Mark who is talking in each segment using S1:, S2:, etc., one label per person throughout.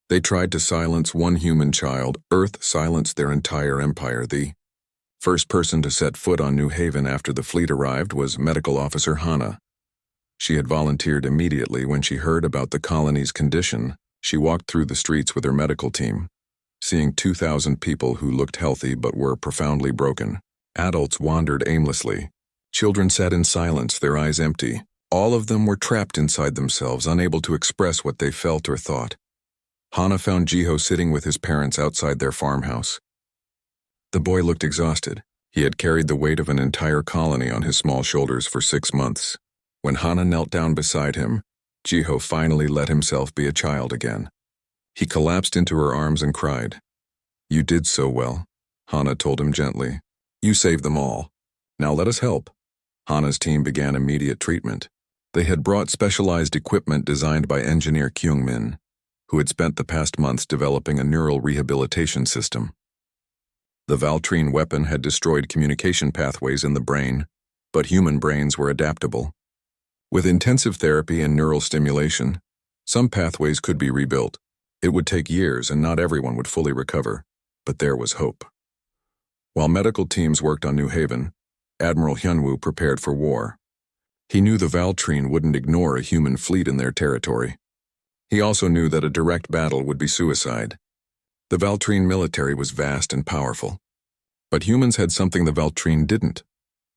S1: They tried to silence one human child. Earth silenced their entire empire. The first person to set foot on New Haven after the fleet arrived was Medical Officer Hannah. She had volunteered immediately when she heard about the colony's condition. She walked through the streets with her medical team, seeing 2,000 people who looked healthy but were profoundly broken. Adults wandered aimlessly. Children sat in silence, their eyes empty. All of them were trapped inside themselves, unable to express what they felt or thought. Hana found Jiho sitting with his parents outside their farmhouse. The boy looked exhausted. He had carried the weight of an entire colony on his small shoulders for 6 months. When Hana knelt down beside him, Jiho finally let himself be a child again. He collapsed into her arms and cried. "You did so well," Hana told him gently. "You saved them all. Now let us help." Hana's team began immediate treatment. They had brought specialized equipment designed by engineer Kyung-min, who had spent the past months developing a neural rehabilitation system. The Valtrine weapon had destroyed communication pathways in the brain, but human brains were adaptable. With intensive therapy and neural stimulation, some pathways could be rebuilt. It would take years and not everyone would fully recover, but there was hope. While medical teams worked on New Haven, Admiral Hyunwoo prepared for war. He knew the Valtrine wouldn't ignore a human fleet in their territory. He also knew that a direct battle would be suicide. The Valtrine military was vast and powerful. But humans had something the Valtrine didn't: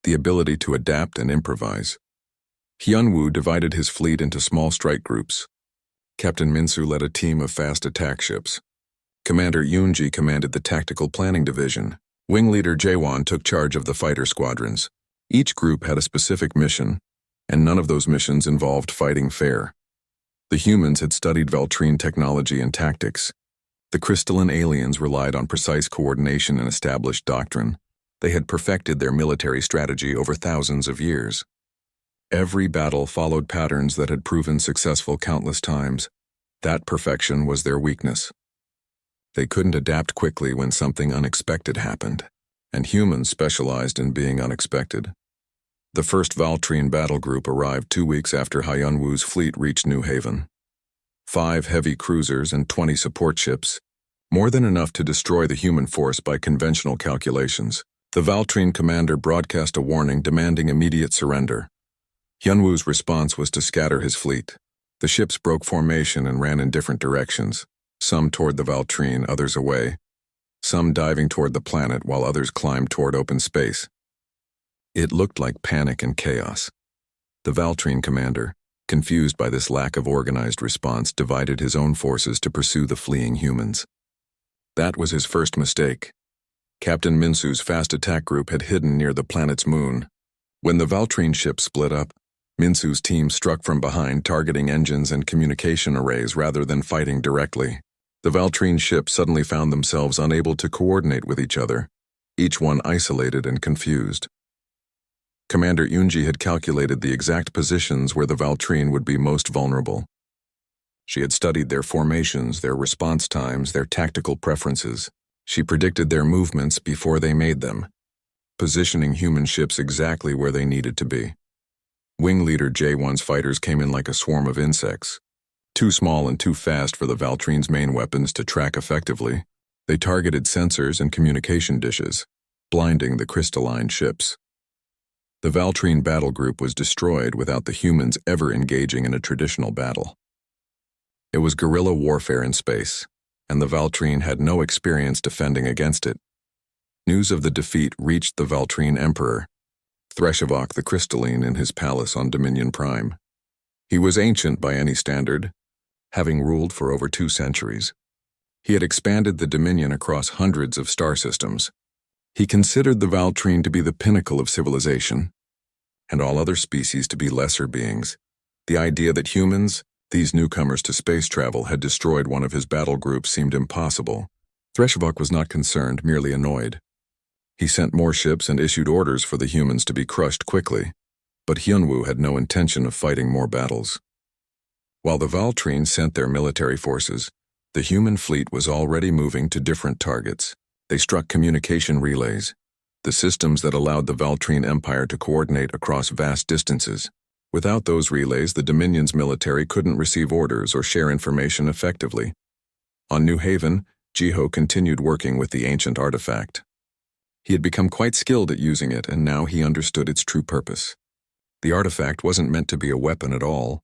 S1: the ability to adapt and improvise. Hyunwoo divided his fleet into small strike groups. Captain Minsu led a team of fast attack ships. Commander Yoonji commanded the Tactical Planning Division. Wing Leader Jaewon took charge of the fighter squadrons. Each group had a specific mission, and none of those missions involved fighting fair. The humans had studied Valtrine technology and tactics. The crystalline aliens relied on precise coordination and established doctrine. They had perfected their military strategy over thousands of years. Every battle followed patterns that had proven successful countless times. That perfection was their weakness. They couldn't adapt quickly when something unexpected happened, and humans specialized in being unexpected. The first Valtrine battle group arrived 2 weeks after Hyunwoo's fleet reached New Haven. 5 heavy cruisers and 20 support ships, more than enough to destroy the human force by conventional calculations. The Valtrine commander broadcast a warning demanding immediate surrender. Hyunwoo's response was to scatter his fleet. The ships broke formation and ran in different directions, some toward the Valtrine, others away, some diving toward the planet while others climbed toward open space. It looked like panic and chaos. The Valtrine commander, confused by this lack of organized response, divided his own forces to pursue the fleeing humans. That was his first mistake. Captain Minsu's fast attack group had hidden near the planet's moon. When the Valtrine ship split up, Minsu's team struck from behind, targeting engines and communication arrays rather than fighting directly. The Valtrine ship suddenly found themselves unable to coordinate with each other, each one isolated and confused. Commander Yoonji had calculated the exact positions where the Valtrine would be most vulnerable. She had studied their formations, their response times, their tactical preferences. She predicted their movements before they made them, positioning human ships exactly where they needed to be. Wing Leader Jaewon's fighters came in like a swarm of insects. Too small and too fast for the Valtrine's main weapons to track effectively, they targeted sensors and communication dishes, blinding the crystalline ships. The Valtrine battle group was destroyed without the humans ever engaging in a traditional battle. It was guerrilla warfare in space, and the Valtrine had no experience defending against it. News of the defeat reached the Valtrine Emperor, Threshavok the Crystalline, in his palace on Dominion Prime. He was ancient by any standard, having ruled for over 2 centuries. He had expanded the Dominion across hundreds of star systems. He considered the Valtrine to be the pinnacle of civilization, and all other species to be lesser beings. The idea that humans, these newcomers to space travel, had destroyed one of his battle groups seemed impossible. Threshavok was not concerned, merely annoyed. He sent more ships and issued orders for the humans to be crushed quickly, but Hyunwoo had no intention of fighting more battles. While the Valtrine sent their military forces, the human fleet was already moving to different targets. They struck communication relays, the systems that allowed the Valtrine Empire to coordinate across vast distances. Without those relays, the Dominion's military couldn't receive orders or share information effectively. On New Haven, Jiho continued working with the ancient artifact. He had become quite skilled at using it, and now he understood its true purpose. The artifact wasn't meant to be a weapon at all.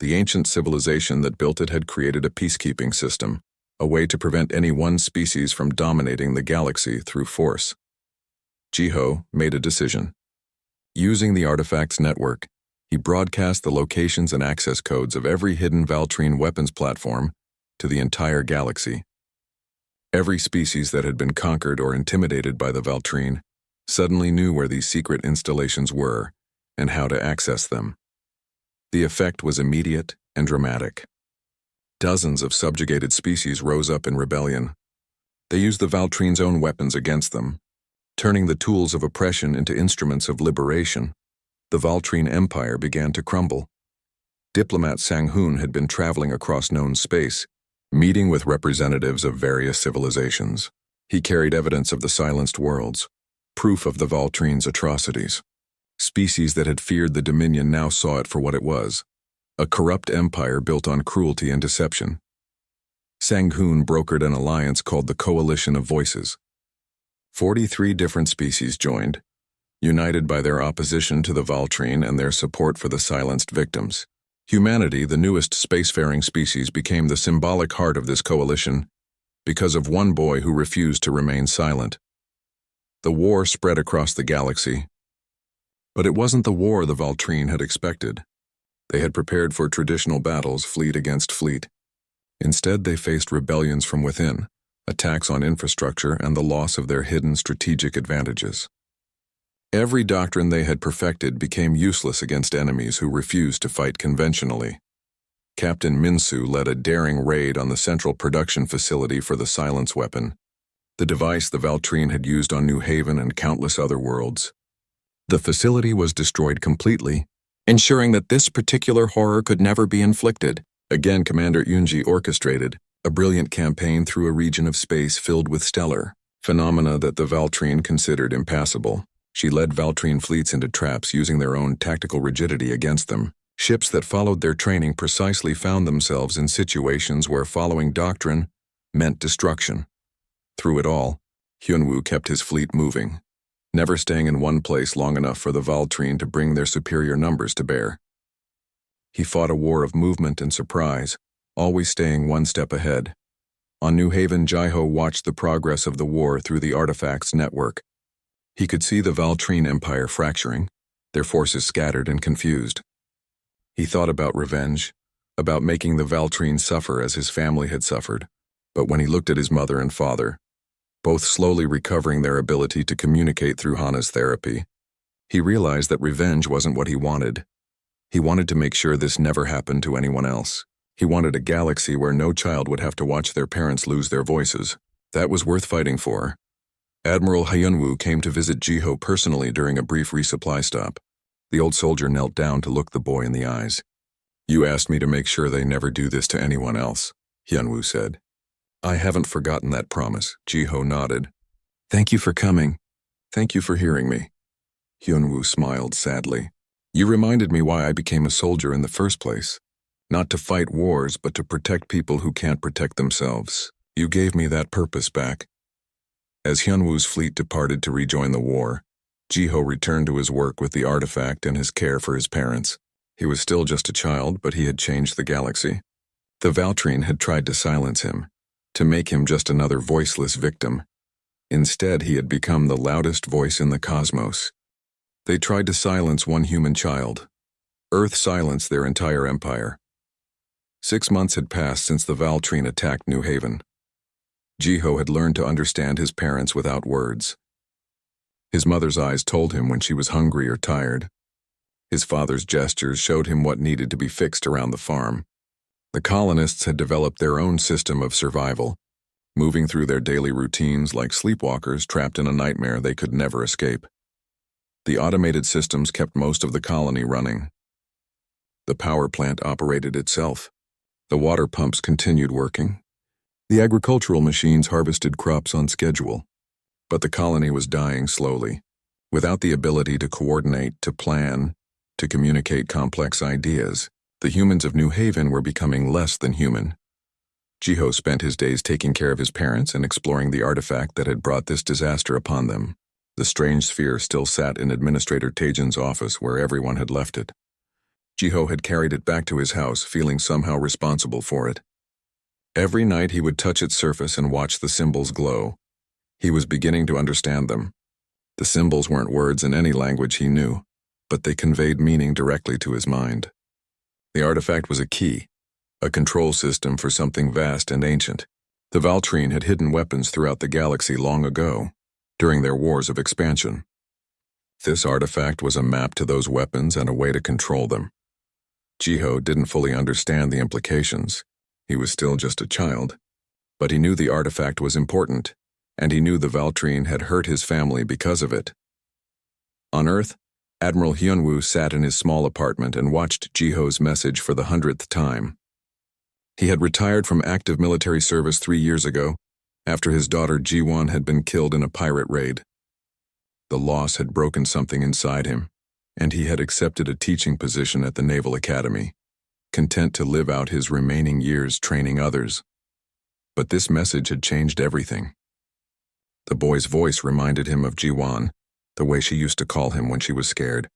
S1: The ancient civilization that built it had created a peacekeeping system, a way to prevent any one species from dominating the galaxy through force. Jiho made a decision. Using the artifact's network, he broadcast the locations and access codes of every hidden Valtrine weapons platform to the entire galaxy. Every species that had been conquered or intimidated by the Valtrine suddenly knew where these secret installations were and how to access them. The effect was immediate and dramatic. Dozens of subjugated species rose up in rebellion. They used the Valtrine's own weapons against them, turning the tools of oppression into instruments of liberation. The Valtrine Empire began to crumble. Diplomat Sang-hoon had been traveling across known space, meeting with representatives of various civilizations. He carried evidence of the silenced worlds, proof of the Valtrine's atrocities. Species that had feared the Dominion now saw it for what it was, a corrupt empire built on cruelty and deception. Sang-hoon brokered an alliance called the Coalition of Voices. 43 different species joined, united by their opposition to the Valtrine and their support for the silenced victims. Humanity, the newest spacefaring species, became the symbolic heart of this coalition because of one boy who refused to remain silent. The war spread across the galaxy. But it wasn't the war the Valtrine had expected. They had prepared for traditional battles, fleet against fleet. Instead, they faced rebellions from within, attacks on infrastructure, and the loss of their hidden strategic advantages. Every doctrine they had perfected became useless against enemies who refused to fight conventionally. Captain Minsu led a daring raid on the central production facility for the silence weapon, the device the Valtrine had used on New Haven and countless other worlds. The facility was destroyed completely, ensuring that this particular horror could never be inflicted. Again, Commander Yunji orchestrated a brilliant campaign through a region of space filled with stellar phenomena that the Valtrine considered impassable. She led Valtrine fleets into traps using their own tactical rigidity against them. Ships that followed their training precisely found themselves in situations where following doctrine meant destruction. Through it all, Hyunwoo kept his fleet moving, never staying in one place long enough for the Valtrine to bring their superior numbers to bear. He fought a war of movement and surprise, always staying one step ahead. On New Haven, Jiho watched the progress of the war through the artifact's network. He could see the Valtrine Empire fracturing, their forces scattered and confused. He thought about revenge, about making the Valtrine suffer as his family had suffered. But when he looked at his mother and father, both slowly recovering their ability to communicate through Hana's therapy, he realized that revenge wasn't what he wanted. He wanted to make sure this never happened to anyone else. He wanted a galaxy where no child would have to watch their parents lose their voices. That was worth fighting for. Admiral Hyunwoo came to visit Jiho personally during a brief resupply stop. The old soldier knelt down to look the boy in the eyes. "You asked me to make sure they never do this to anyone else," Hyunwoo said. "I haven't forgotten that promise," Jiho nodded. "Thank you for coming. Thank you for hearing me." Hyunwoo smiled sadly. "You reminded me why I became a soldier in the first place. Not to fight wars, but to protect people who can't protect themselves. You gave me that purpose back." As Hyunwoo's fleet departed to rejoin the war, Jiho returned to his work with the artifact and his care for his parents. He was still just a child, but he had changed the galaxy. The Valtrine had tried to silence him, to make him just another voiceless victim. Instead, he had become the loudest voice in the cosmos. They tried to silence one human child. Earth silenced their entire empire. 6 months had passed since the Valtrine attacked New Haven. Jiho had learned to understand his parents without words. His mother's eyes told him when she was hungry or tired. His father's gestures showed him what needed to be fixed around the farm. The colonists had developed their own system of survival, moving through their daily routines like sleepwalkers trapped in a nightmare they could never escape. The automated systems kept most of the colony running. The power plant operated itself. The water pumps continued working. The agricultural machines harvested crops on schedule. But the colony was dying slowly, without the ability to coordinate, to plan, to communicate complex ideas. The humans of New Haven were becoming less than human. Jiho spent his days taking care of his parents and exploring the artifact that had brought this disaster upon them. The strange sphere still sat in Administrator Tajin's office where everyone had left it. Jiho had carried it back to his house, feeling somehow responsible for it. Every night he would touch its surface and watch the symbols glow. He was beginning to understand them. The symbols weren't words in any language he knew, but they conveyed meaning directly to his mind. The artifact was a key, a control system for something vast and ancient. The Valtrine had hidden weapons throughout the galaxy long ago, during their wars of expansion. This artifact was a map to those weapons and a way to control them. Jiho didn't fully understand the implications. He was still just a child, but he knew the artifact was important, and he knew the Valtrine had hurt his family because of it. On Earth, Admiral Hyunwoo sat in his small apartment and watched Jiho's message for the 100th time. He had retired from active military service 3 years ago, after his daughter Jiwon had been killed in a pirate raid. The loss had broken something inside him, and he had accepted a teaching position at the Naval Academy, content to live out his remaining years training others. But this message had changed everything. The boy's voice reminded him of Jiwon, the way she used to call him when she was scared,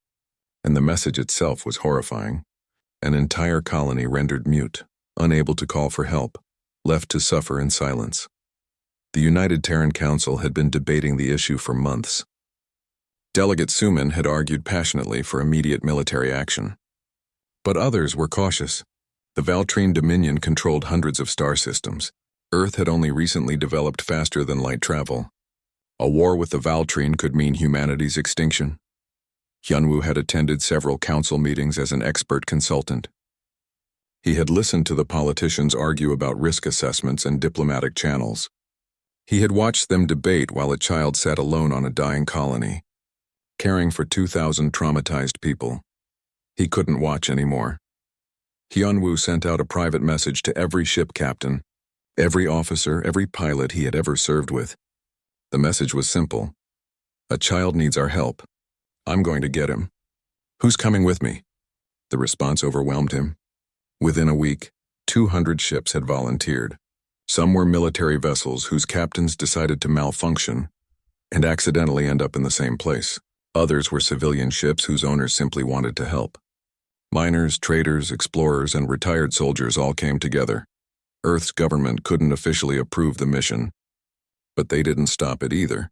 S1: and the message itself was horrifying. An entire colony rendered mute, unable to call for help, left to suffer in silence. The United Terran Council had been debating the issue for months. Delegate Suman had argued passionately for immediate military action. But others were cautious. The Valtrine Dominion controlled hundreds of star systems. Earth had only recently developed faster than light travel. A war with the Valtrine could mean humanity's extinction. Hyunwoo had attended several council meetings as an expert consultant. He had listened to the politicians argue about risk assessments and diplomatic channels. He had watched them debate while a child sat alone on a dying colony, caring for 2,000 traumatized people. He couldn't watch anymore. Hyunwoo sent out a private message to every ship captain, every officer, every pilot he had ever served with. The message was simple. A child needs our help. I'm going to get him. Who's coming with me? The response overwhelmed him. Within a week, 200 ships had volunteered. Some were military vessels whose captains decided to malfunction and accidentally end up in the same place. Others were civilian ships whose owners simply wanted to help. Miners, traders, explorers, and retired soldiers all came together. Earth's government couldn't officially approve the mission, but they didn't stop it either.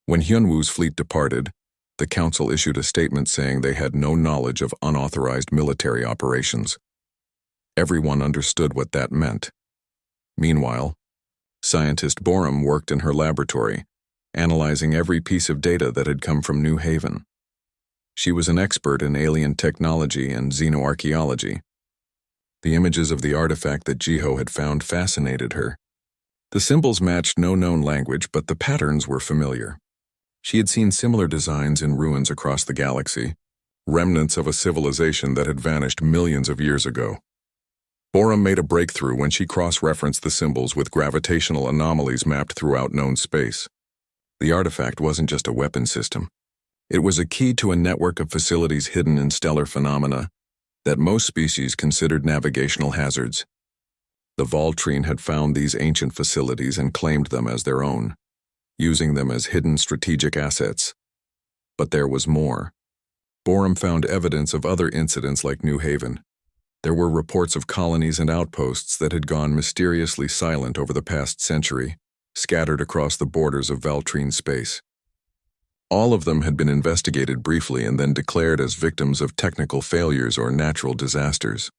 S1: When Hyunwoo's fleet departed, the council issued a statement saying they had no knowledge of unauthorized military operations. Everyone understood what that meant. Meanwhile, scientist Borum worked in her laboratory, analyzing every piece of data that had come from New Haven. She was an expert in alien technology and xenoarchaeology. The images of the artifact that Jiho had found fascinated her. The symbols matched no known language, but the patterns were familiar. She had seen similar designs in ruins across the galaxy, remnants of a civilization that had vanished millions of years ago. Borum made a breakthrough when she cross-referenced the symbols with gravitational anomalies mapped throughout known space. The artifact wasn't just a weapon system. It was a key to a network of facilities hidden in stellar phenomena that most species considered navigational hazards. The Valtrine had found these ancient facilities and claimed them as their own, using them as hidden strategic assets. But there was more. Borum found evidence of other incidents like New Haven. There were reports of colonies and outposts that had gone mysteriously silent over the past century, scattered across the borders of Valtrine space. All of them had been investigated briefly and then declared as victims of technical failures or natural disasters.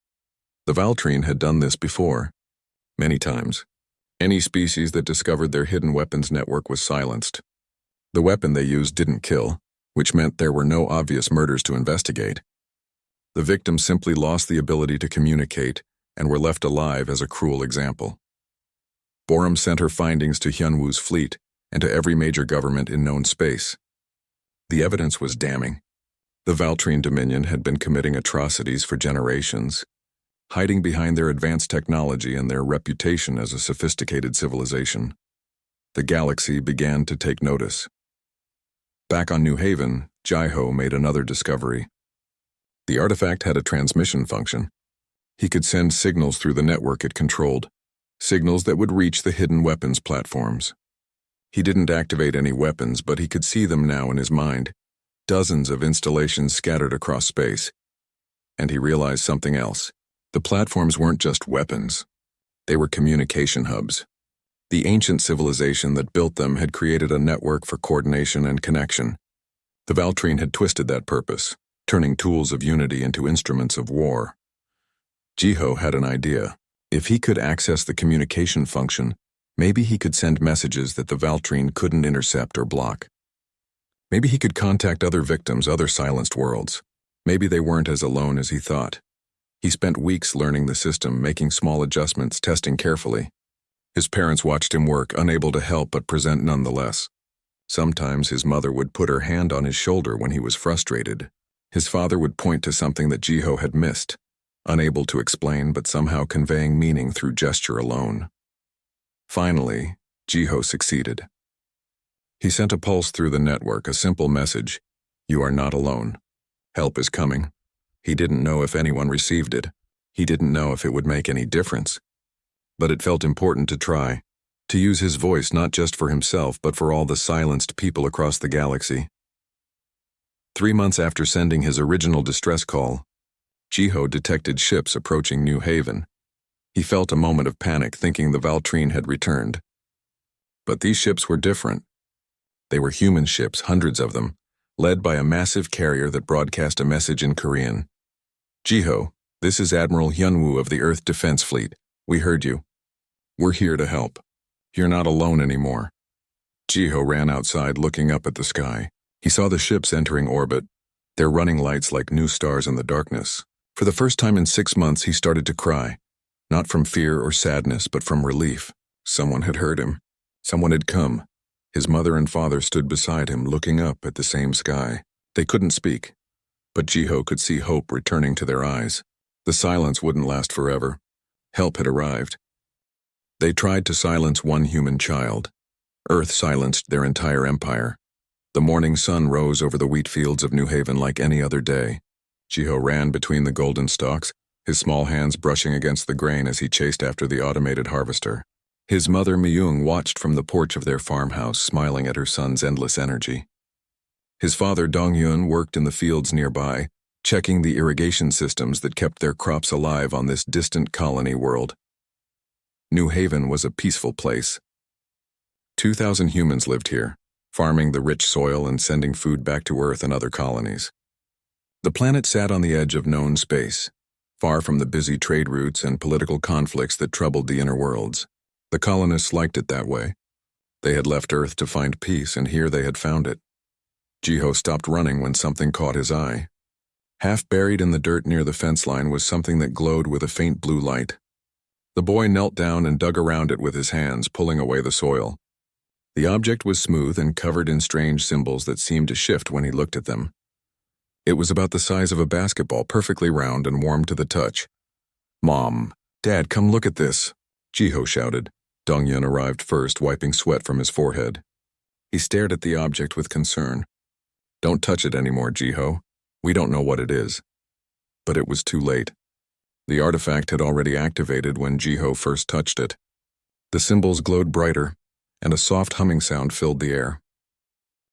S1: The Valtrine had done this before, many times. Any species that discovered their hidden weapons network was silenced. The weapon they used didn't kill, which meant there were no obvious murders to investigate. The victims simply lost the ability to communicate and were left alive as a cruel example. Borum sent her findings to Hyunwoo's fleet and to every major government in known space. The evidence was damning. The Valtrine Dominion had been committing atrocities for generations, hiding behind their advanced technology and their reputation as a sophisticated civilization. The galaxy began to take notice. Back on New Haven, Jiho made another discovery. The artifact had a transmission function. He could send signals through the network it controlled, signals that would reach the hidden weapons platforms. He didn't activate any weapons, but he could see them now in his mind, dozens of installations scattered across space. And he realized something else. The platforms weren't just weapons. They were communication hubs. The ancient civilization that built them had created a network for coordination and connection. The Valtrine had twisted that purpose, turning tools of unity into instruments of war. Jiho had an idea. If he could access the communication function, maybe he could send messages that the Valtrine couldn't intercept or block. Maybe he could contact other victims, other silenced worlds. Maybe they weren't as alone as he thought. He spent weeks learning the system, making small adjustments, testing carefully. His parents watched him work, unable to help but present nonetheless. Sometimes his mother would put her hand on his shoulder when he was frustrated. His father would point to something that Jiho had missed, unable to explain but somehow conveying meaning through gesture alone. Finally, Jiho succeeded. He sent a pulse through the network, a simple message: "You are not alone. Help is coming." He didn't know if anyone received it. He didn't know if it would make any difference. But it felt important to try, to use his voice not just for himself but for all the silenced people across the galaxy. 3 months after sending his original distress call, Jiho detected ships approaching New Haven. He felt a moment of panic, thinking the Valtrine had returned. But these ships were different. They were human ships, hundreds of them, led by a massive carrier that broadcast a message in Korean. "Jiho, this is Admiral Hyunwoo of the Earth Defense Fleet. We heard you. We're here to help. You're not alone anymore." Jiho ran outside, looking up at the sky. He saw the ships entering orbit, their running lights like new stars in the darkness. For the first time in 6 months, he started to cry, not from fear or sadness, but from relief. Someone had heard him. Someone had come. His mother and father stood beside him, looking up at the same sky. They couldn't speak, but Jiho could see hope returning to their eyes. The silence wouldn't last forever. Help had arrived. They tried to silence one human child. Earth silenced their entire empire. The morning sun rose over the wheat fields of New Haven like any other day. Jiho ran between the golden stalks, his small hands brushing against the grain as he chased after the automated harvester. His mother Myung watched from the porch of their farmhouse, smiling at her son's endless energy. His father Dong-hyun worked in the fields nearby, checking the irrigation systems that kept their crops alive on this distant colony world. New Haven was a peaceful place. 2,000 humans lived here, farming the rich soil and sending food back to Earth and other colonies. The planet sat on the edge of known space, far from the busy trade routes and political conflicts that troubled the inner worlds. The colonists liked it that way. They had left Earth to find peace, and here they had found it. Jiho stopped running when something caught his eye. Half buried in the dirt near the fence line was something that glowed with a faint blue light. The boy knelt down and dug around it with his hands, pulling away the soil. The object was smooth and covered in strange symbols that seemed to shift when he looked at them. It was about the size of a basketball, perfectly round and warm to the touch. "Mom, Dad, come look at this," Jiho shouted. Dong-hyun arrived first, wiping sweat from his forehead. He stared at the object with concern. "Don't touch it anymore, Jiho. We don't know what it is." But it was too late. The artifact had already activated when Jiho first touched it. The symbols glowed brighter, and a soft humming sound filled the air.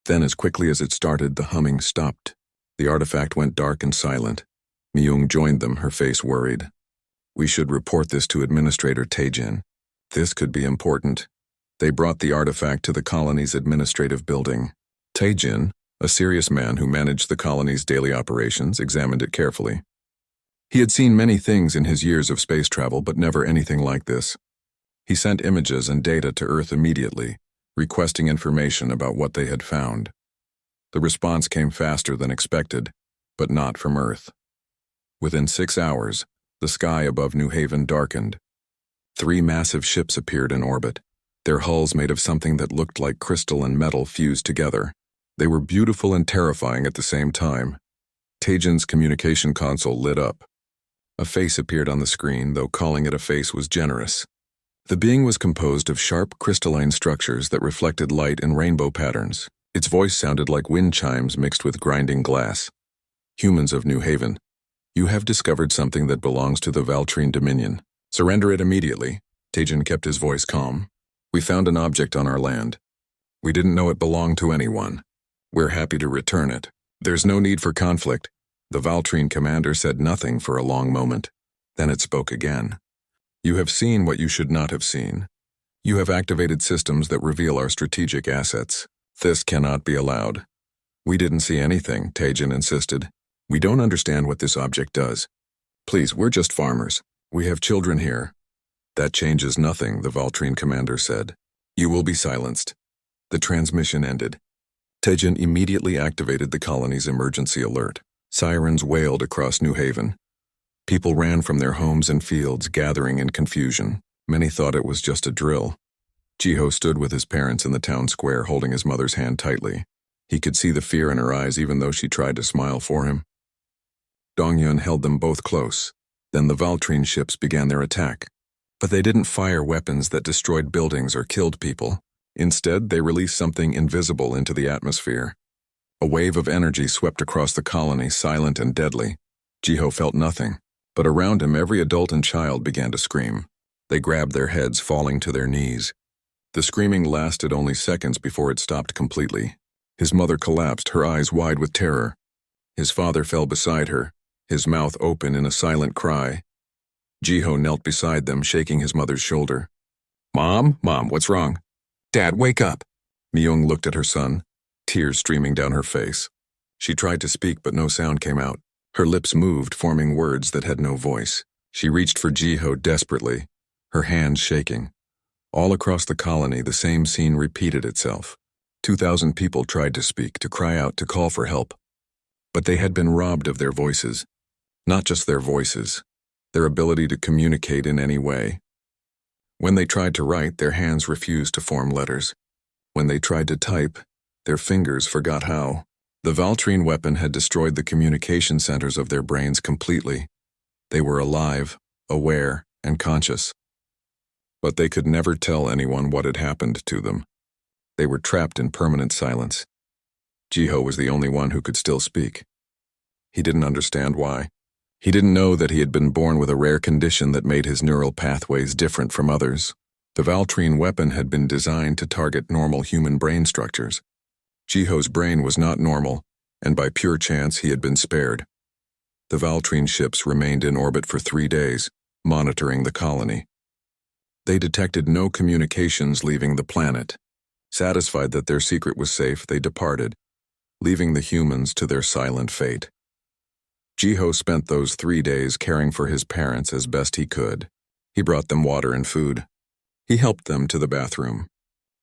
S1: Then, as quickly as it started, the humming stopped. The artifact went dark and silent. Myung joined them, her face worried. "We should report this to Administrator Taejin. This could be important." They brought the artifact to the colony's administrative building. Taejin, a serious man who managed the colony's daily operations, examined it carefully. He had seen many things in his years of space travel, but never anything like this. He sent images and data to Earth immediately, requesting information about what they had found. The response came faster than expected, but not from Earth. Within 6 hours, the sky above New Haven darkened. 3 massive ships appeared in orbit, their hulls made of something that looked like crystal and metal fused together. They were beautiful and terrifying at the same time. Taejin's communication console lit up. A face appeared on the screen, though calling it a face was generous. The being was composed of sharp crystalline structures that reflected light in rainbow patterns. Its voice sounded like wind chimes mixed with grinding glass. "Humans of New Haven, you have discovered something that belongs to the Valtrine Dominion. Surrender it immediately, Tajin kept his voice calm. We found an object on our land. We didn't know it belonged to anyone. We're happy to return it. There's no need for conflict. The Valtrine commander said nothing for a long moment. Then it spoke again. You have seen what you should not have seen. You have activated systems that reveal our strategic assets. This cannot be allowed. We didn't see anything, Tajin insisted. We don't understand what this object does. Please, we're just farmers. We have children here. That changes nothing, the Valtrine commander said. You will be silenced. The transmission ended. Tajin immediately activated the colony's emergency alert. Sirens wailed across New Haven. People ran from their homes and fields, gathering in confusion. Many thought it was just a drill. Jiho stood with his parents in the town square, holding his mother's hand tightly. He could see the fear in her eyes, even though she tried to smile for him. Dongyun held them both close. Then the Valtrine ships began their attack. But they didn't fire weapons that destroyed buildings or killed people. Instead, they released something invisible into the atmosphere. A wave of energy swept across the colony, silent and deadly. Jiho felt nothing, but around him every adult and child began to scream. They grabbed their heads, falling to their knees. The screaming lasted only seconds before it stopped completely. His mother collapsed, her eyes wide with terror. His father fell beside her, his mouth open in a silent cry. Jiho knelt beside them, shaking his mother's shoulder. Mom, what's wrong? Dad, wake up. Myung looked at her son, tears streaming down her face. She tried to speak, but no sound came out. Her lips moved, forming words that had no voice. She reached for Jiho desperately, her hands shaking. All across the colony, the same scene repeated itself. 2,000 people tried to speak, to cry out, to call for help. But they had been robbed of their voices. Not just their voices, their ability to communicate in any way. When they tried to write, their hands refused to form letters. When they tried to type, their fingers forgot how. The Valtrine weapon had destroyed the communication centers of their brains completely. They were alive, aware, and conscious. But they could never tell anyone what had happened to them. They were trapped in permanent silence. Jiho was the only one who could still speak. He didn't understand why. He didn't know that he had been born with a rare condition that made his neural pathways different from others. The Valtrine weapon had been designed to target normal human brain structures. Jiho's brain was not normal, and by pure chance he had been spared. The Valtrine ships remained in orbit for 3 days, monitoring the colony. They detected no communications leaving the planet. Satisfied that their secret was safe, they departed, leaving the humans to their silent fate. Jiho spent those 3 days caring for his parents as best he could. He brought them water and food. He helped them to the bathroom.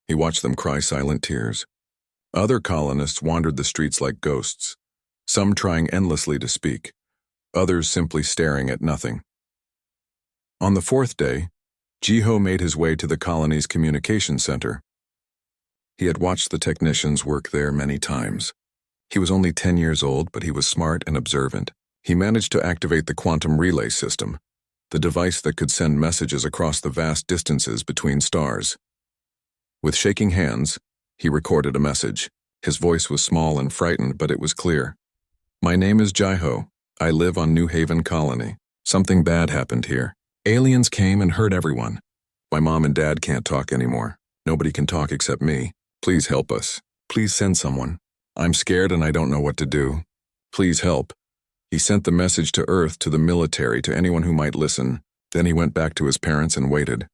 S1: He watched them cry silent tears. Other colonists wandered the streets like ghosts, some trying endlessly to speak, others simply staring at nothing. On the 4th day, Jiho made his way to the colony's communication center. He had watched the technicians work there many times. He was only 10 years old, but he was smart and observant. He managed to activate the quantum relay system, the device that could send messages across the vast distances between stars. With shaking hands, he recorded a message. His voice was small and frightened, but it was clear. My name is Jiho. I live on New Haven Colony. Something bad happened here. Aliens came and hurt everyone. My mom and dad can't talk anymore. Nobody can talk except me. Please help us. Please send someone. I'm scared and I don't know what to do. Please help. He sent the message to Earth, to the military, to anyone who might listen. Then he went back to his parents and waited,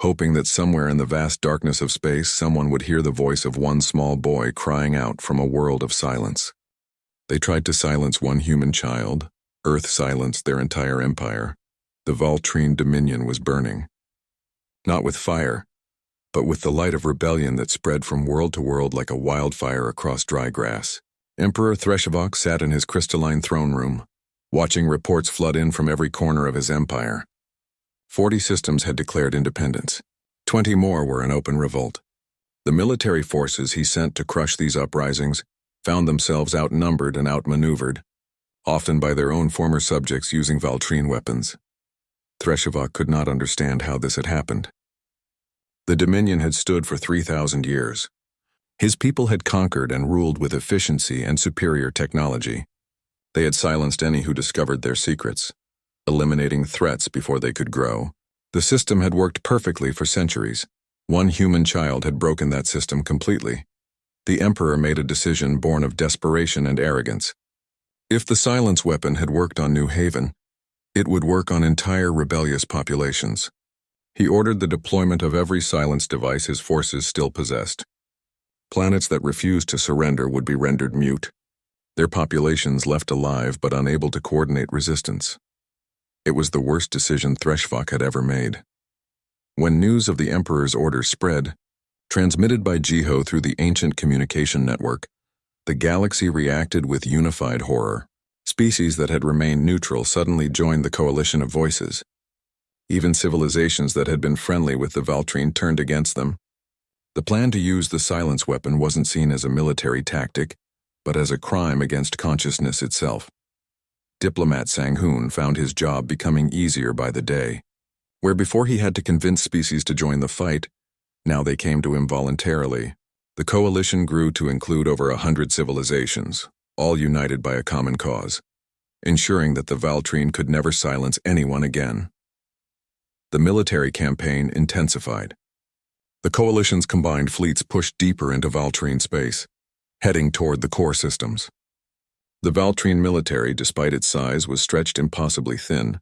S1: hoping that somewhere in the vast darkness of space someone would hear the voice of one small boy crying out from a world of silence. They tried to silence one human child. Earth silenced their entire empire. The Valtrine dominion was burning. Not with fire, but with the light of rebellion that spread from world to world like a wildfire across dry grass. Emperor Threshavok sat in his crystalline throne room, watching reports flood in from every corner of his empire. 40 systems had declared independence. 20 more were in open revolt. The military forces he sent to crush these uprisings found themselves outnumbered and outmaneuvered, often by their own former subjects using Valtrine weapons. Threshavok could not understand how this had happened. The Dominion had stood for 3,000 years. His people had conquered and ruled with efficiency and superior technology. They had silenced any who discovered their secrets, eliminating threats before they could grow, The system had worked perfectly for centuries. One human child had broken that system completely. The Emperor made a decision born of desperation and arrogance. If the silence weapon had worked on New Haven, it would work on entire rebellious populations. He ordered the deployment of every silence device his forces still possessed. Planets that refused to surrender would be rendered mute, their populations left alive but unable to coordinate resistance. It was the worst decision Threshvok had ever made. When news of the Emperor's order spread, transmitted by Jiho through the ancient communication network, the galaxy reacted with unified horror. Species that had remained neutral suddenly joined the coalition of voices. Even civilizations that had been friendly with the Valtrine turned against them. The plan to use the silence weapon wasn't seen as a military tactic, but as a crime against consciousness itself. Diplomat Sang-hoon found his job becoming easier by the day. Where before he had to convince species to join the fight, now they came to him voluntarily. The coalition grew to include over 100 civilizations, all united by a common cause, ensuring that the Valtrine could never silence anyone again. The military campaign intensified. The coalition's combined fleets pushed deeper into Valtrine space, heading toward the core systems. The Valtrine military, despite its size, was stretched impossibly thin.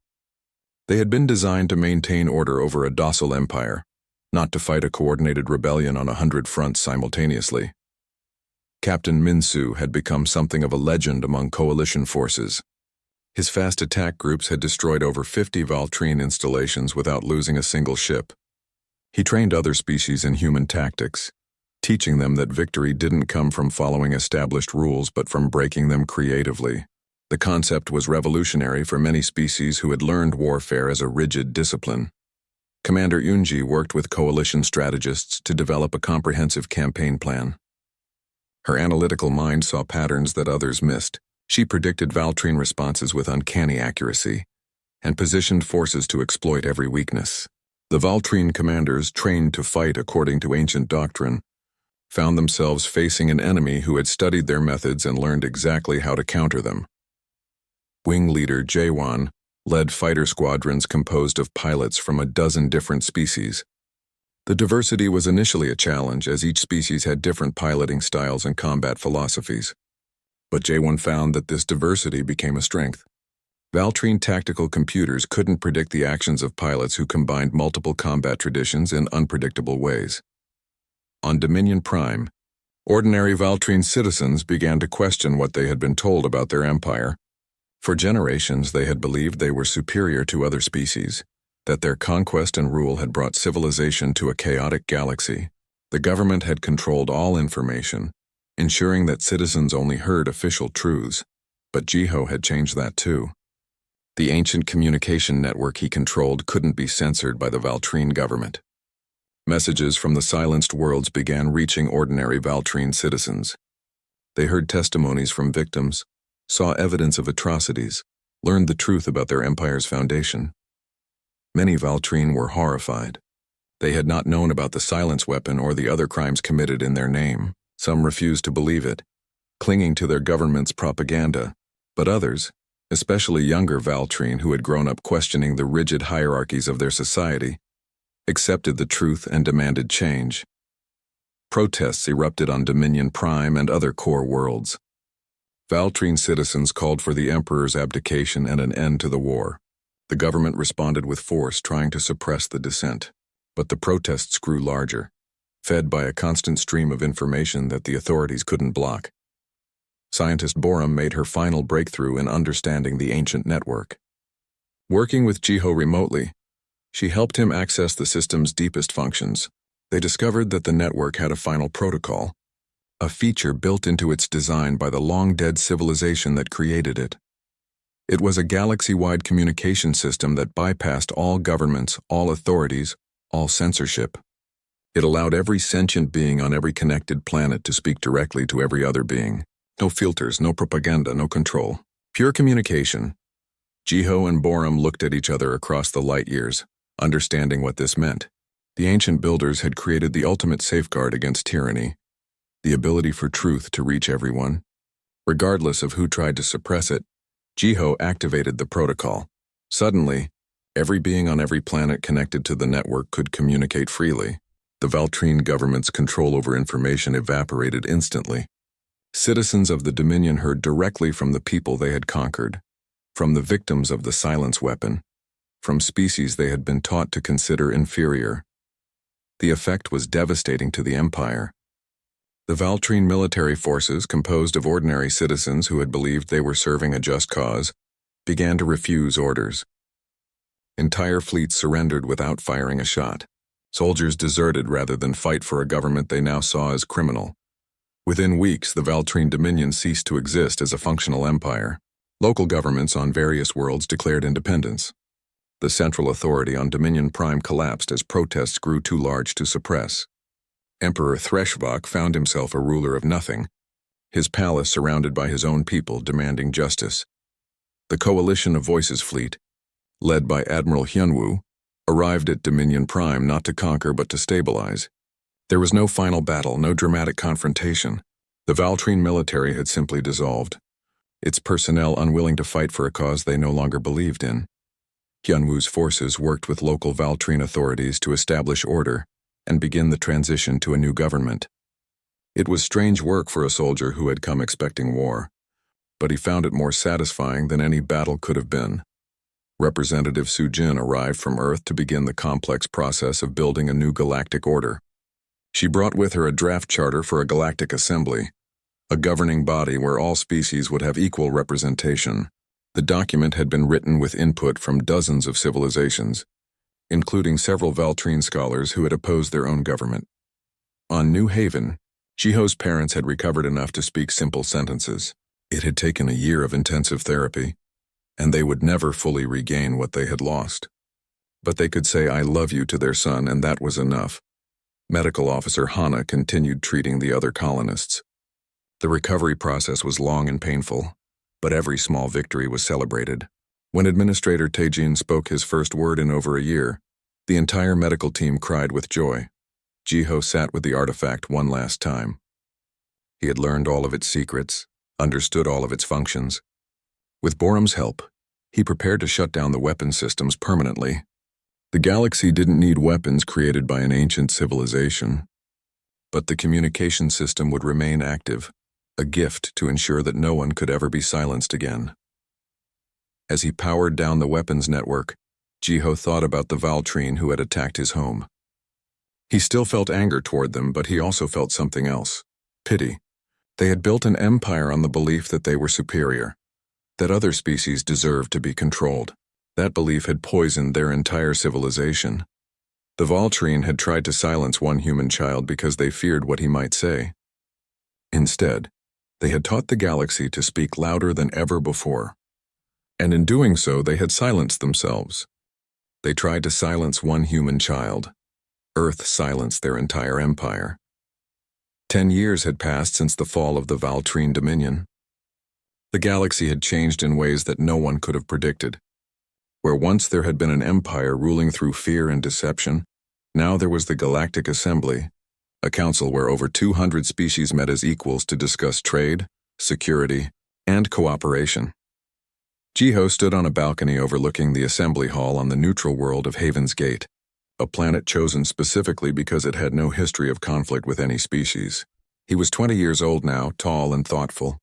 S1: They had been designed to maintain order over a docile empire, not to fight a coordinated rebellion on 100 fronts simultaneously. Captain Minsu had become something of a legend among coalition forces. His fast attack groups had destroyed over 50 Valtrine installations without losing a single ship. He trained other species in human tactics, teaching them that victory didn't come from following established rules but from breaking them creatively. The concept was revolutionary for many species who had learned warfare as a rigid discipline. Commander Yunji worked with coalition strategists to develop a comprehensive campaign plan. Her analytical mind saw patterns that others missed. She predicted Valtrine responses with uncanny accuracy and positioned forces to exploit every weakness. The Valtrine commanders, trained to fight according to ancient doctrine, found themselves facing an enemy who had studied their methods and learned exactly how to counter them. Wing leader Jaewon led fighter squadrons composed of pilots from a dozen different species. The diversity was initially a challenge, as each species had different piloting styles and combat philosophies. But Jaewon found that this diversity became a strength. Valtrine tactical computers couldn't predict the actions of pilots who combined multiple combat traditions in unpredictable ways. On Dominion Prime, ordinary Valtrine citizens began to question what they had been told about their empire. For generations, they had believed they were superior to other species, that their conquest and rule had brought civilization to a chaotic galaxy. The government had controlled all information, ensuring that citizens only heard official truths, but Jiho had changed that too. The ancient communication network he controlled couldn't be censored by the Valtrine government. Messages from the silenced worlds began reaching ordinary Valtrine citizens. They heard testimonies from victims, saw evidence of atrocities, learned the truth about their empire's foundation. Many Valtrine were horrified. They had not known about the silence weapon or the other crimes committed in their name. Some refused to believe it, clinging to their government's propaganda, but others, especially younger Valtrine who had grown up questioning the rigid hierarchies of their society, accepted the truth and demanded change. Protests erupted on Dominion Prime and other core worlds. Valtrine citizens called for the Emperor's abdication and an end to the war. The government responded with force, trying to suppress the dissent. But the protests grew larger, fed by a constant stream of information that the authorities couldn't block. Scientist Borum made her final breakthrough in understanding the ancient network. Working with Jiho remotely, she helped him access the system's deepest functions. They discovered that the network had a final protocol, a feature built into its design by the long-dead civilization that created it. It was a galaxy-wide communication system that bypassed all governments, all authorities, all censorship. It allowed every sentient being on every connected planet to speak directly to every other being. No filters, no propaganda, no control. Pure communication. Jiho and Borum looked at each other across the light years, understanding what this meant. The ancient builders had created the ultimate safeguard against tyranny, the ability for truth to reach everyone. Regardless of who tried to suppress it, Jiho activated the protocol. Suddenly, Every being on every planet connected to the network could communicate freely. The Valtrine government's control over information evaporated instantly. Citizens of the Dominion heard directly from the people they had conquered, from the victims of the silence weapon, from species they had been taught to consider inferior. The effect was devastating to the Empire. The Valtrine military forces, composed of ordinary citizens who had believed they were serving a just cause, began to refuse orders. Entire fleets surrendered without firing a shot. Soldiers deserted rather than fight for a government they now saw as criminal. Within weeks, the Valtrine Dominion ceased to exist as a functional empire. Local governments on various worlds declared independence. The central authority on Dominion Prime collapsed as protests grew too large to suppress. Emperor Threshvok found himself a ruler of nothing, his palace surrounded by his own people demanding justice. The Coalition of Voices fleet, led by Admiral Hyunwoo, arrived at Dominion Prime not to conquer but to stabilize. There was no final battle, no dramatic confrontation. The Valtrine military had simply dissolved, its personnel unwilling to fight for a cause they no longer believed in. Hyunwoo's forces worked with local Valtrine authorities to establish order and begin the transition to a new government. It was strange work for a soldier who had come expecting war, but he found it more satisfying than any battle could have been. Representative Sujin arrived from Earth to begin the complex process of building a new galactic order. She brought with her a draft charter for a galactic assembly, a governing body where all species would have equal representation. The document had been written with input from dozens of civilizations, including several Valtrine scholars who had opposed their own government. On New Haven, Jiho's parents had recovered enough to speak simple sentences. It had taken a year of intensive therapy, and they would never fully regain what they had lost. But they could say "I love you" to their son, and that was enough. Medical Officer Hana continued treating the other colonists. The recovery process was long and painful, but every small victory was celebrated. When Administrator Taejin spoke his first word in over a year, the entire medical team cried with joy. Jiho sat with the artifact one last time. He had learned all of its secrets, understood all of its functions. With Borum's help, he prepared to shut down the weapon systems permanently. The galaxy didn't need weapons created by an ancient civilization, but the communication system would remain active, a gift to ensure that no one could ever be silenced again. As he powered down the weapons network, Jiho thought about the Valtrine who had attacked his home. He still felt anger toward them, but he also felt something else: pity. They had built an empire on the belief that they were superior, that other species deserved to be controlled. That belief had poisoned their entire civilization. The Valtrine had tried to silence one human child because they feared what he might say. Instead, they had taught the galaxy to speak louder than ever before. And in doing so, they had silenced themselves. They tried to silence one human child. Earth silenced their entire empire. 10 years had passed since the fall of the Valtrine Dominion. The galaxy had changed in ways that no one could have predicted. Where once there had been an empire ruling through fear and deception, now there was the Galactic Assembly, a council where over 200 species met as equals to discuss trade, security, and cooperation. Jiho stood on a balcony overlooking the assembly hall on the neutral world of Haven's Gate, a planet chosen specifically because it had no history of conflict with any species. He was 20 years old now, tall and thoughtful,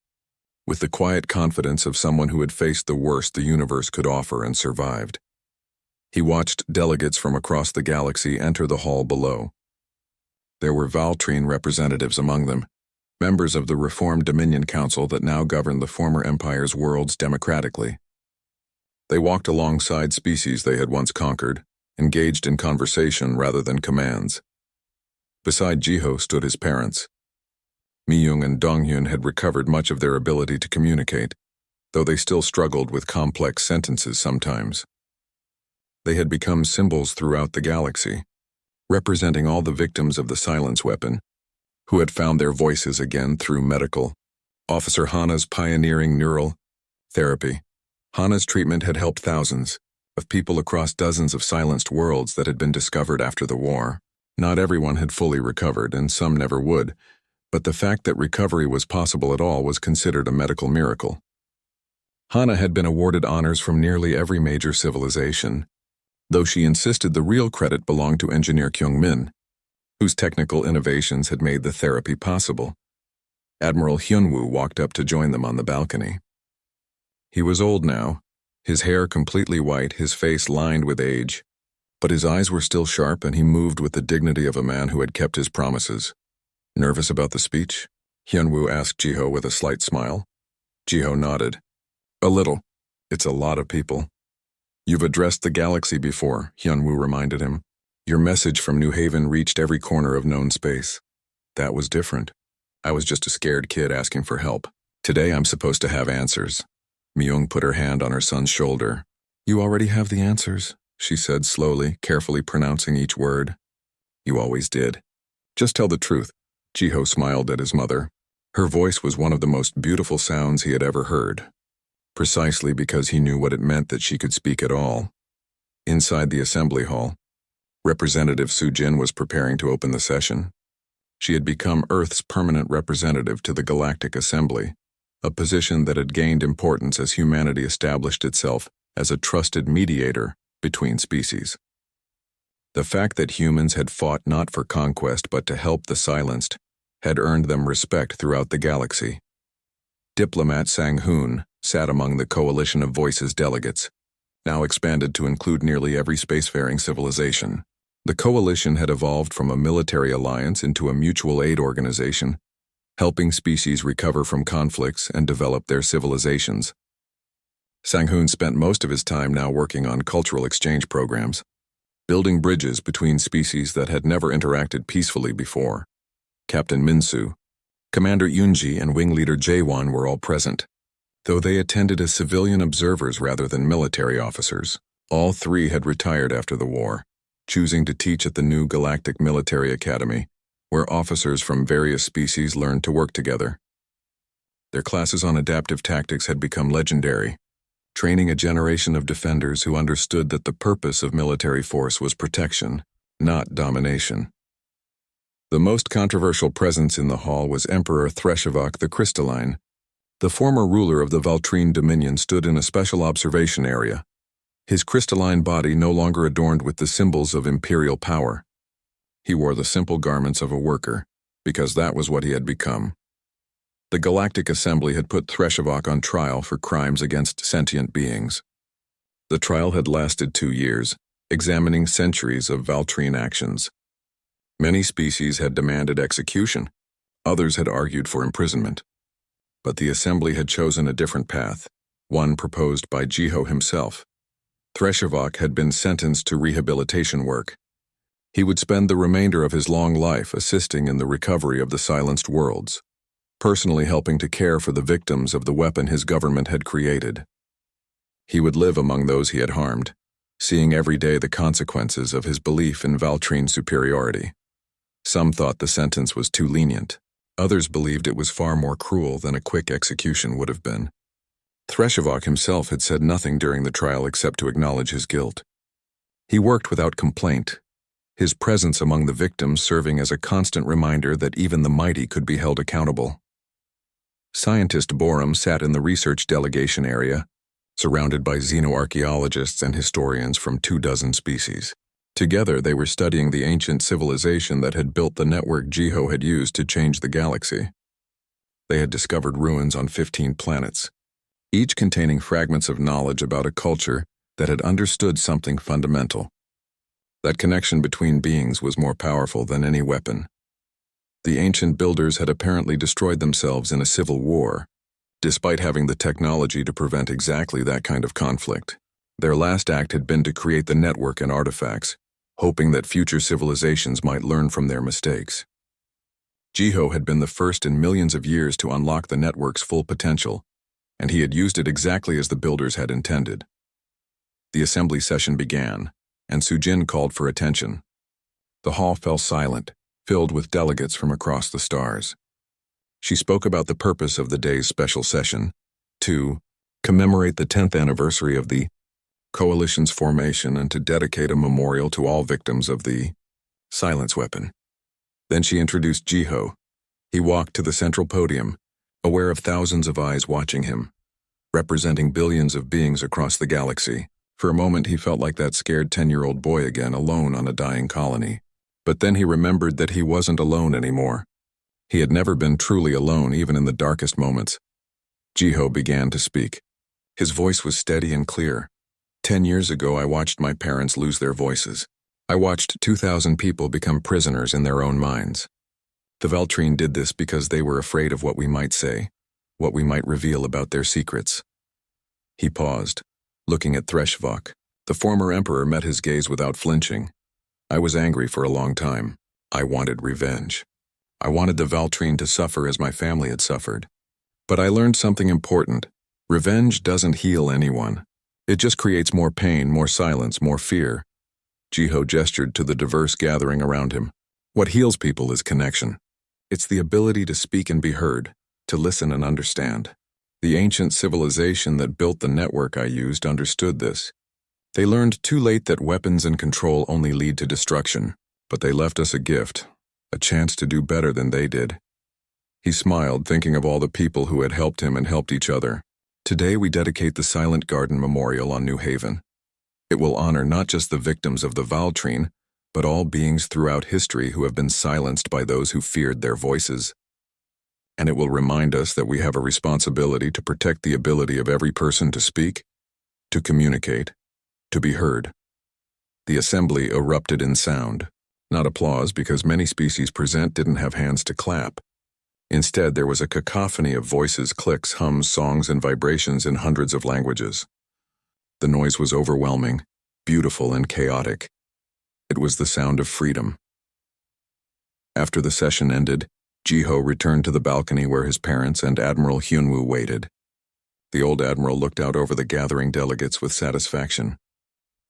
S1: with the quiet confidence of someone who had faced the worst the universe could offer and survived. He watched delegates from across the galaxy enter the hall below. There were Valtrine representatives among them, members of the reformed Dominion Council that now governed the former Empire's worlds democratically. They walked alongside species they had once conquered, engaged in conversation rather than commands. Beside Jiho stood his parents. Miyung and Donghyun had recovered much of their ability to communicate, though they still struggled with complex sentences sometimes. They had become symbols throughout the galaxy, representing all the victims of the silence weapon, who had found their voices again through medical. Officer Hana's pioneering neural therapy. Hana's treatment had helped thousands of people across dozens of silenced worlds that had been discovered after the war. Not everyone had fully recovered, and some never would, but the fact that recovery was possible at all was considered a medical miracle. Hana had been awarded honors from nearly every major civilization, though she insisted the real credit belonged to engineer Kyung-min, whose technical innovations had made the therapy possible. Admiral Hyunwoo walked up to join them on the balcony. He was old now, his hair completely white, his face lined with age, but his eyes were still sharp and he moved with the dignity of a man who had kept his promises. Nervous about the speech? Hyunwoo asked Jiho with a slight smile. Jiho nodded. A little. It's a lot of people. You've addressed the galaxy before, Hyunwoo reminded him. Your message from New Haven reached every corner of known space. That was different. I was just a scared kid asking for help. Today I'm supposed to have answers. Myung put her hand on her son's shoulder. You already have the answers, she said slowly, carefully pronouncing each word. You always did. Just tell the truth. Jiho smiled at his mother. Her voice was one of the most beautiful sounds he had ever heard, precisely because he knew what it meant that she could speak at all. Inside the assembly hall, Representative Soo-jin was preparing to open the session. She had become Earth's permanent representative to the Galactic Assembly, a position that had gained importance as humanity established itself as a trusted mediator between species. The fact that humans had fought not for conquest but to help the silenced had earned them respect throughout the galaxy. Diplomat Sang-hoon sat among the Coalition of Voices delegates, now expanded to include nearly every spacefaring civilization. The coalition had evolved from a military alliance into a mutual aid organization, helping species recover from conflicts and develop their civilizations. Sang-hoon spent most of his time now working on cultural exchange programs, building bridges between species that had never interacted peacefully before. Captain Min-soo, Commander Yoonji, and Wing Leader Jae-won were all present, though they attended as civilian observers rather than military officers. All three had retired after the war, choosing to teach at the new Galactic Military Academy, where officers from various species learned to work together. Their classes on adaptive tactics had become legendary, training a generation of defenders who understood that the purpose of military force was protection, not domination. The most controversial presence in the hall was Emperor Threshavok the Crystalline. The former ruler of the Valtrine Dominion stood in a special observation area, his crystalline body no longer adorned with the symbols of imperial power. He wore the simple garments of a worker, because that was what he had become. The Galactic Assembly had put Threshavok on trial for crimes against sentient beings. The trial had lasted 2 years, examining centuries of Valtrine actions. Many species had demanded execution, others had argued for imprisonment. But the Assembly had chosen a different path, one proposed by Jiho himself. Threshavok had been sentenced to rehabilitation work. He would spend the remainder of his long life assisting in the recovery of the silenced worlds, personally helping to care for the victims of the weapon his government had created. He would live among those he had harmed, seeing every day the consequences of his belief in Valtrine superiority. Some thought the sentence was too lenient. Others believed it was far more cruel than a quick execution would have been. Threshavok himself had said nothing during the trial except to acknowledge his guilt. He worked without complaint, his presence among the victims serving as a constant reminder that even the mighty could be held accountable. Scientist Borum sat in the research delegation area, surrounded by xenoarchaeologists and historians from 24 species. Together they were studying the ancient civilization that had built the network Jiho had used to change the galaxy. They had discovered ruins on 15 planets, each containing fragments of knowledge about a culture that had understood something fundamental. That connection between beings was more powerful than any weapon. The ancient builders had apparently destroyed themselves in a civil war, despite having the technology to prevent exactly that kind of conflict. Their last act had been to create the network and artifacts, hoping that future civilizations might learn from their mistakes. Jiho had been the first in millions of years to unlock the network's full potential, and he had used it exactly as the builders had intended. The assembly session began, and Soo-jin called for attention. The hall fell silent, filled with delegates from across the stars. She spoke about the purpose of the day's special session, to commemorate the 10th anniversary of the Coalition's formation and to dedicate a memorial to all victims of the silence weapon. Then she introduced Jiho. He walked to the central podium, aware of thousands of eyes watching him, representing billions of beings across the galaxy. For a moment he felt like that scared 10-year-old boy again, alone on a dying colony. But then he remembered that he wasn't alone anymore. He had never been truly alone, even in the darkest moments. Jiho began to speak. His voice was steady and clear. 10 years ago I watched my parents lose their voices. I watched 2,000 people become prisoners in their own minds. The Valtrine did this because they were afraid of what we might say, what we might reveal about their secrets. He paused, looking at Threshvok. The former emperor met his gaze without flinching. I was angry for a long time. I wanted revenge. I wanted the Valtrine to suffer as my family had suffered. But I learned something important. Revenge doesn't heal anyone. It just creates more pain, more silence, more fear. Jiho gestured to the diverse gathering around him. What heals people is connection. It's the ability to speak and be heard, to listen and understand. The ancient civilization that built the network I used understood this. They learned too late that weapons and control only lead to destruction, but they left us a gift, a chance to do better than they did. He smiled, thinking of all the people who had helped him and helped each other. Today we dedicate the Silent Garden Memorial on New Haven. It will honor not just the victims of the Valtrine, but all beings throughout history who have been silenced by those who feared their voices. And it will remind us that we have a responsibility to protect the ability of every person to speak, to communicate, to be heard. The assembly erupted in sound, not applause, because many species present didn't have hands to clap. Instead, there was a cacophony of voices, clicks, hums, songs, and vibrations in hundreds of languages. The noise was overwhelming, beautiful, and chaotic. It was the sound of freedom. After the session ended, Jiho returned to the balcony where his parents and Admiral Hyunwoo waited. The old admiral looked out over the gathering delegates with satisfaction.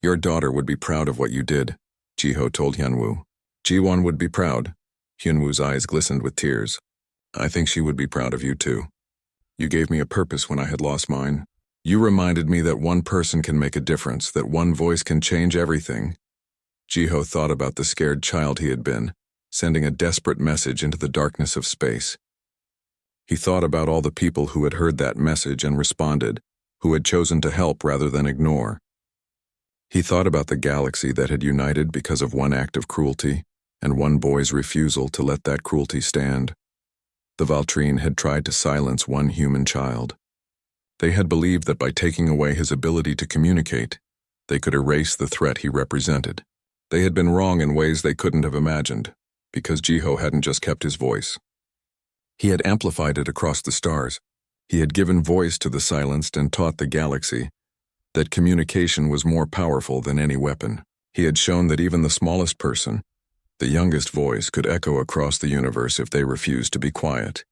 S1: Your daughter would be proud of what you did, Jiho told Hyunwoo. Jiwon would be proud. Hyunwoo's eyes glistened with tears. I think she would be proud of you too. You gave me a purpose when I had lost mine. You reminded me that one person can make a difference, that one voice can change everything. Jiho thought about the scared child he had been, sending a desperate message into the darkness of space. He thought about all the people who had heard that message and responded, who had chosen to help rather than ignore. He thought about the galaxy that had united because of one act of cruelty, and one boy's refusal to let that cruelty stand. The Valtrine had tried to silence one human child. They had believed that by taking away his ability to communicate, they could erase the threat he represented. They had been wrong in ways they couldn't have imagined, because Jiho hadn't just kept his voice. He had amplified it across the stars. He had given voice to the silenced and taught the galaxy that communication was more powerful than any weapon. He had shown that even the smallest person, the youngest voice, could echo across the universe if they refused to be quiet.